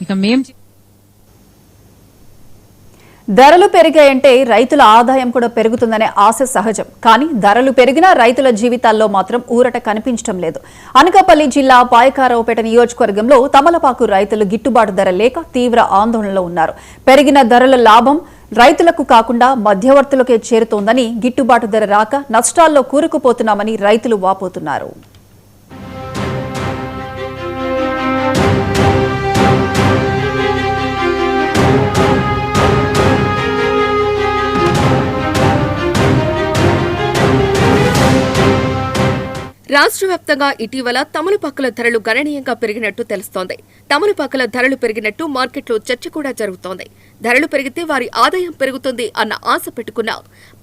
ఇక మేం ధరలు పెరిగాయంటే రైతుల ఆదాయం కూడా పెరుగుతుందనే ఆశ సహజం. కానీ ధరలు పెరిగినా రైతుల జీవితాల్లో మాత్రం ఊరట కనిపించడం లేదు. అనకాపల్లి జిల్లా పాయకారావుపేట నియోజకవర్గంలో తమలపాకు రైతులు గిట్టుబాటు ధర లేక తీవ్ర ఆందోళనలో ఉన్నారు. పెరిగిన ధరల లాభం రైతులకు కాకుండా మధ్యవర్తులకే చేరుతోందని, గిట్టుబాటు ధర రాక నష్టాల్లో కూరుకుపోతున్నామని రైతులు వాపోతున్నారు. రాష్ట్ర వ్యాప్తంగా ఇటీవల తమలపాకుల ధరలు గణనీయంగా పెరిగినట్టు తెలుస్తోంది. తమలపాకుల ధరలు పెరిగినట్టు మార్కెట్లో చర్చ కూడా జరుగుతోంది. ధరలు పెరిగితే వారి ఆదాయం పెరుగుతుంది అన్న ఆశ పెట్టుకున్న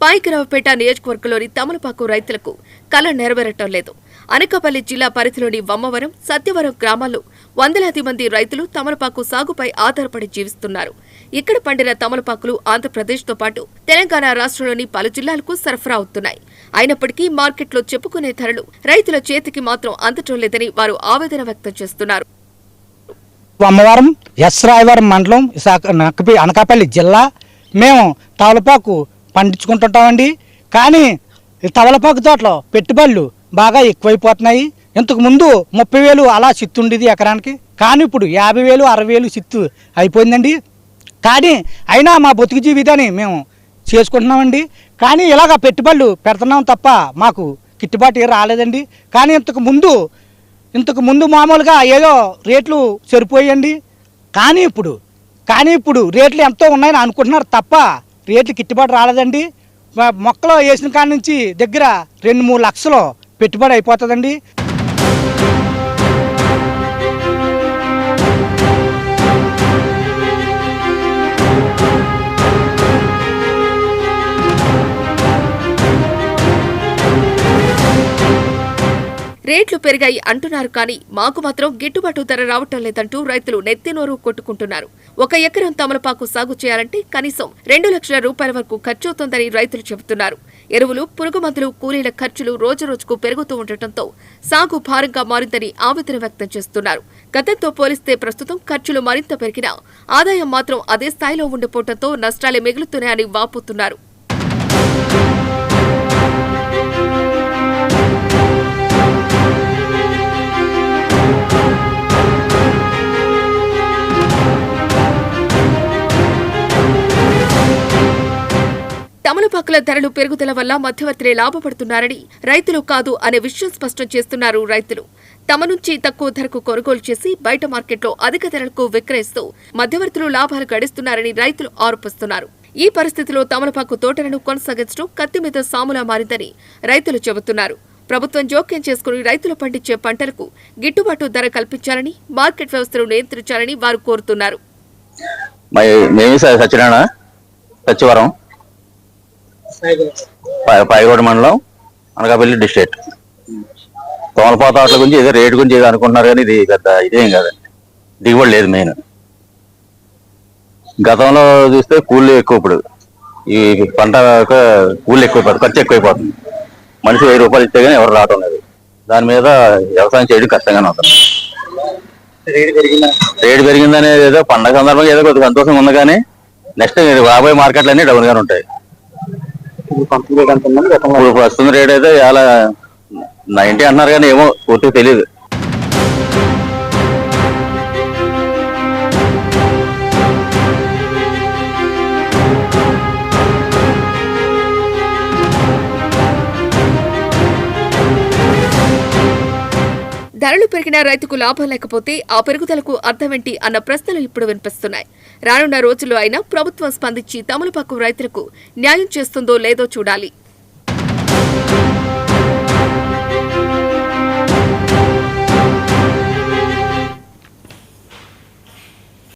పాయకరావుపేట నియోజకవర్గంలోని తమలపాకు రైతులకు కల నెరవేరటం లేదు. అనకాపల్లి జిల్లా పరిధిలోని వమ్మవరం, సత్యవరం గ్రామాల్లో వందలాది మంది రైతులు తమలపాకు సాగుపై ఆధారపడి జీవిస్తున్నారు. ఇక్కడ పండిన తమలపాకులు ఆంధ్రప్రదేశ్తో పాటు తెలంగాణ రాష్ట్రంలోని పలు జిల్లాలకు సరఫరా అవుతున్నాయి. అయినప్పటికీ మార్కెట్లో చెప్పుకునే ధరలు రైతుల చేతికి మాత్రం అందటం లేదని వారు ఆవేదన వ్యక్తం చేస్తున్నారు. వమ్మవరం, ఎస్ రాయవరం మండలం, అనకాపల్లి జిల్లా. మేము తమలపాకు పండించుకుంటుంటామండి. కానీ తమలపాకు తోటలో పెట్టుబడులు బాగా ఎక్కువైపోతున్నాయి. ఇంతకు ముందు 30,000 అలా చిత్తు ఉండేది ఎకరానికి. కానీ ఇప్పుడు 50,000, 60,000 చిత్తు అయిపోయిందండి. కానీ అయినా మా బతుకు జీవితాన్ని మేము చేసుకుంటున్నామండి. కానీ ఇలాగ పెట్టుబడులు పెడుతున్నాం తప్ప మాకు గిట్టుబాటు రాలేదండి. కానీ ఇంతకు ముందు మామూలుగా ఏదో రేట్లు సరిపోయండి. కానీ ఇప్పుడు రేట్లు ఎంతో ఉన్నాయని అనుకుంటున్నారు తప్ప రేట్లు గిట్టుబాటు రాలేదండి. మొక్కలు వేసిన కాడ నుంచి దగ్గర 2-3 లక్షలు పెట్టుబడి అయిపోతుందండి. రేట్లు పెరిగాయి అంటున్నారు కానీ మాకు మాత్రం గిట్టుబాటు ధర రావటం లేదంటూ రైతులు నెత్తినోరు కొట్టుకుంటున్నారు. 1 ఎకరం తమలపాకు సాగు చేయాలంటే కనీసం 2 లక్షల రూపాయల వరకు ఖర్చవుతోందని రైతులు చెబుతున్నారు. ఎరువులు, పురుగు మందులు, కూలీల ఖర్చులు రోజురోజుకు పెరుగుతూ ఉండటంతో సాగు భారంగా మారిందని ఆవేదన వ్యక్తం చేస్తున్నారు. గతంతో పోలిస్తే ప్రస్తుతం ఖర్చులు మరింత పెరిగినా ఆదాయం మాత్రం అదే స్థాయిలో ఉండిపోవడంతో నష్టాలే మిగులుతున్నాయని వాపోతున్నారు. తమలపాకుల ధరలు పెరుగుదల వల్ల మధ్యవర్తులే లాభపడుతున్నారని, రైతులు కాదు అనే విషయం స్పష్టం చేస్తున్నారు రైతులు. తమ నుంచి తక్కువ ధరకు కొనుగోలు చేసి బయట మార్కెట్లో అధిక ధరలకు విక్రయిస్తూ మధ్యవర్తులు లాభాలు గడిస్తున్నారని రైతులు ఆరోపిస్తున్నారు. ఈ పరిస్థితిలో తమలపాకు తోటలను కొనసాగించడం కత్తిమీద సాములా మారిందని రైతులు చెబుతున్నారు. ప్రభుత్వం జోక్యం చేసుకుని రైతులు పండించే పంటలకు గిట్టుబాటు ధర కల్పించాలని, మార్కెట్ వ్యవస్థను నియంత్రించాలని వారు కోరుతున్నారు. సచివరం, పాయగోడ మండలం, అనకాపల్లి డిస్ట్రిక్ట్. తోమలపాకు తోటల గురించి ఏదో రేటు గురించి ఏదో అనుకుంటున్నారు కానీ ఇది పెద్ద ఇదేం కాదండి. దిగుబడి లేదు. మెయిన్ గతంలో చూస్తే కూలీలు ఎక్కువ, ఇప్పుడు ఈ పంట కూలీలు ఎక్కువైపోతుంది, ఖర్చు ఎక్కువైపోతుంది. మనిషి 1000 రూపాయలు ఇస్తే కానీ ఎవరు రావటం లేదు. దాని మీద వ్యవసాయం చేయడం కష్టంగానే అవుతుంది. రేటు పెరిగిందనేది ఏదో పండగ సందర్భంగా ఏదో కొద్దిగా సంతోషంగా ఉంది కానీ నెక్స్ట్ రాబోయే మార్కెట్లు అన్ని డౌన్ గానే ఉంటాయి. ఇప్పుడు ప్రస్తుతం రేట్ అయితే చాలా 90 అంటున్నారు కానీ ఏమో పూర్తిగా తెలియదు. ధరలు పెరిగినా రైతుకు లాభం లేకపోతే ఆ పెరుగుదలకు అర్థమేంటి అన్న ప్రశ్నలు ఇప్పుడు వినిపిస్తున్నాయి. రానున్న రోజుల్లో అయినా ప్రభుత్వం స్పందించి తమలపాకు రైతులకు న్యాయం చేస్తుందో లేదో చూడాలి.